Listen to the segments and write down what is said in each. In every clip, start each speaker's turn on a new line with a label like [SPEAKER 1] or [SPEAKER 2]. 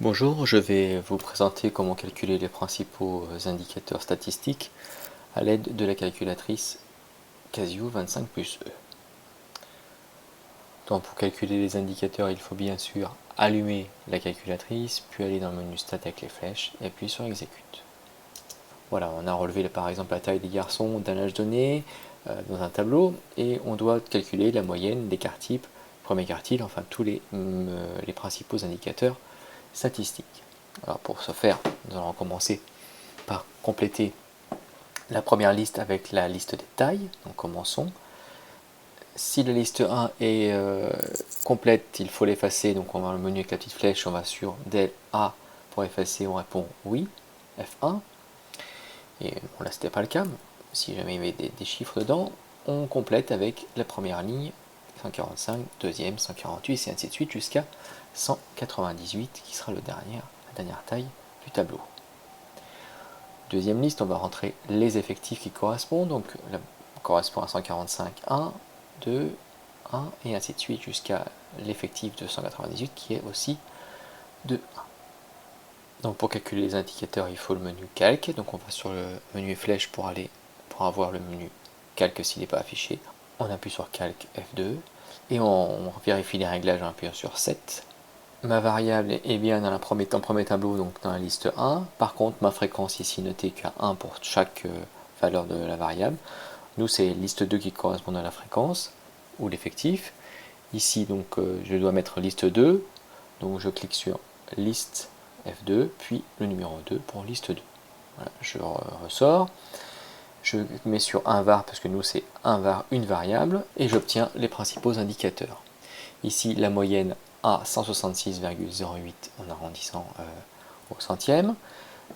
[SPEAKER 1] Bonjour, je vais vous présenter comment calculer les principaux indicateurs statistiques à l'aide de la calculatrice Casio 25 plus E. Donc pour calculer les indicateurs, il faut bien sûr allumer la calculatrice, puis aller dans le menu Stat avec les flèches et appuyer sur Exécute. Voilà, on a relevé par exemple la taille des garçons d'un âge donné dans un tableau et on doit calculer la moyenne des quartiles, premier quartile, enfin tous les principaux indicateurs statistiques. Alors pour ce faire, nous allons commencer par compléter la première liste avec la liste des tailles. Donc commençons. Si la liste 1 est complète, il faut l'effacer. Donc on va dans le menu avec la petite flèche, on va sur del A pour effacer, on répond oui, F1. Et bon, là c'était pas le cas, si jamais il y avait des chiffres dedans, on complète avec la première ligne, 145, deuxième, 148, et ainsi de suite jusqu'à 198 qui sera la dernière taille du tableau. Deuxième liste, on va rentrer les effectifs qui correspondent, donc là, correspond à 145, 1, 2, 1, et ainsi de suite jusqu'à l'effectif de 198 qui est aussi de 1. Donc pour calculer les indicateurs, il faut le menu calque, donc on va sur le menu flèche pour avoir le menu calque s'il n'est pas affiché. On appuie sur calque F2 et on vérifie les réglages en appuyant sur 7. Ma variable est bien dans le premier tableau, donc dans la liste 1. Par contre, ma fréquence ici notée qu'à 1 pour chaque valeur de la variable. Nous, c'est liste 2 qui correspond à la fréquence ou l'effectif. Ici, donc, je dois mettre liste 2. Donc, je clique sur liste F2, puis le numéro 2 pour liste 2. Voilà, je ressors. Je mets sur un var parce que nous, c'est un var, une variable, et j'obtiens les principaux indicateurs. Ici, la moyenne à 166,08 en arrondissant au centième,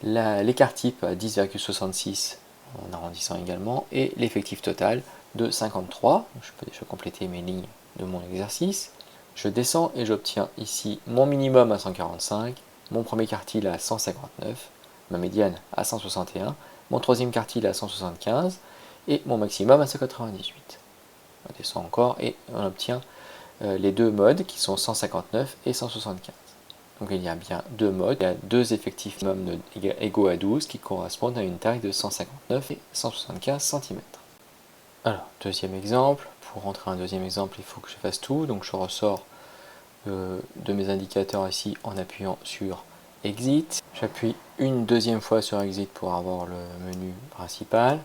[SPEAKER 1] l'écart type à 10,66 en arrondissant également, et l'effectif total de 53. Je peux déjà compléter mes lignes de mon exercice. Je descends et j'obtiens ici mon minimum à 145, mon premier quartile à 159, ma médiane à 161, mon troisième quartile à 175 et mon maximum à 198. On descend encore et on obtient les deux modes qui sont 159 et 175. Donc il y a bien deux modes, il y a deux effectifs égaux à 12 qui correspondent à une taille de 159 et 175 cm. Alors, deuxième exemple, pour rentrer un deuxième exemple, il faut que je fasse tout, donc je ressors de mes indicateurs ici en appuyant sur Exit. J'appuie une deuxième fois sur Exit pour avoir le menu principal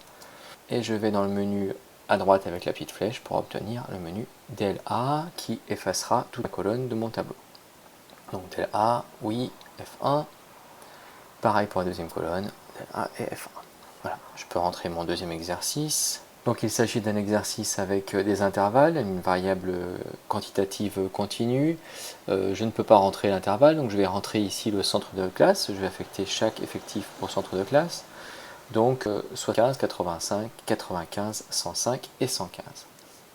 [SPEAKER 1] et je vais dans le menu à droite avec la petite flèche pour obtenir le menu del A qui effacera toute la colonne de mon tableau. Donc del A, oui, F1. Pareil pour la deuxième colonne, del A et F1. Voilà, je peux rentrer mon deuxième exercice. Donc il s'agit d'un exercice avec des intervalles, une variable quantitative continue. Je ne peux pas rentrer l'intervalle, donc je vais rentrer ici le centre de classe. Je vais affecter chaque effectif au centre de classe. Donc 75, 85, 95, 105 et 115.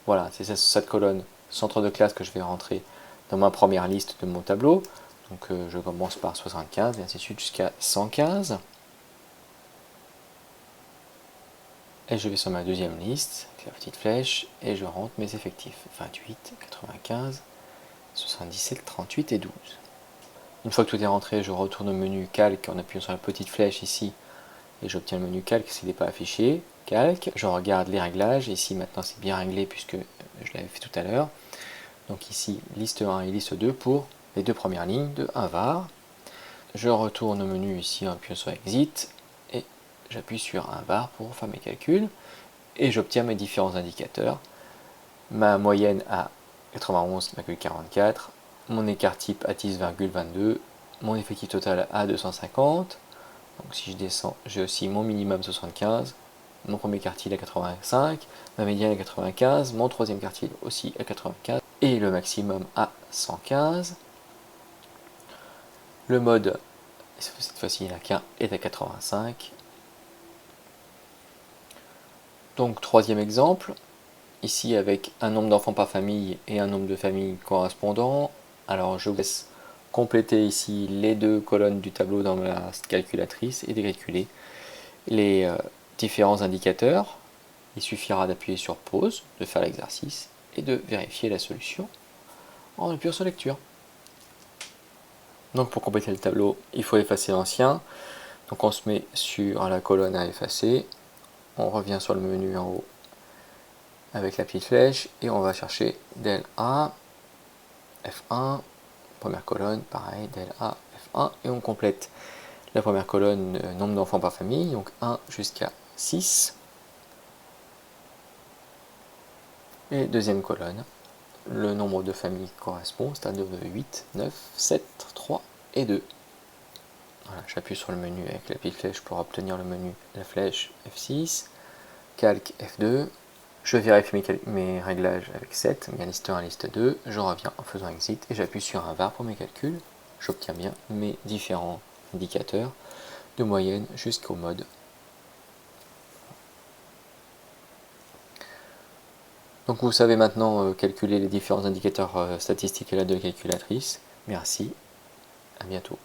[SPEAKER 1] Voilà, c'est cette colonne centre de classe que je vais rentrer dans ma première liste de mon tableau. Donc je commence par 75 et ainsi de suite jusqu'à 115. Et je vais sur ma deuxième liste, avec la petite flèche, et je rentre mes effectifs. 28, 95, 77, 38 et 12. Une fois que tout est rentré, je retourne au menu calque en appuyant sur la petite flèche ici et j'obtiens le menu calque s'il n'est pas affiché. Calque, je regarde les réglages, ici maintenant c'est bien réglé puisque je l'avais fait tout à l'heure. Donc ici liste 1 et liste 2 pour les deux premières lignes de 1 var. Je retourne au menu ici en appuyant sur Exit et j'appuie sur 1 var pour faire mes calculs et j'obtiens mes différents indicateurs. Ma moyenne à 91,44, mon écart type à 10,22, mon effectif total à 250. Donc si je descends, j'ai aussi mon minimum 75, mon premier quartile à 85, ma médiane à 95, mon troisième quartile aussi à 95 et le maximum à 115. Le mode, cette fois-ci il n'y en a qu'un, est à 85. Donc troisième exemple, ici avec un nombre d'enfants par famille et un nombre de familles correspondant. Alors je vous laisse compléter ici les deux colonnes du tableau dans la calculatrice et de calculer les différents indicateurs. Il suffira d'appuyer sur pause, de faire l'exercice et de vérifier la solution en appuyant sur lecture. Donc pour compléter le tableau, il faut effacer l'ancien. Donc on se met sur la colonne à effacer, on revient sur le menu en haut avec la petite flèche et on va chercher del A, F1, première colonne, pareil, del A, F1 et on complète la première colonne, nombre d'enfants par famille, donc 1 jusqu'à 6. Et deuxième colonne, le nombre de familles qui correspond, c'est-à-dire 8, 9, 7, 3 et 2. Voilà, j'appuie sur le menu avec la petite flèche pour obtenir le menu, la flèche F6, calque F2, je vérifie mes réglages avec 7, mes liste 1 et liste 2, je reviens en faisant exit et j'appuie sur un var pour mes calculs, j'obtiens bien mes différents indicateurs de moyenne jusqu'au mode. Donc vous savez maintenant calculer les différents indicateurs statistiques et la de calculatrice. Merci, à bientôt.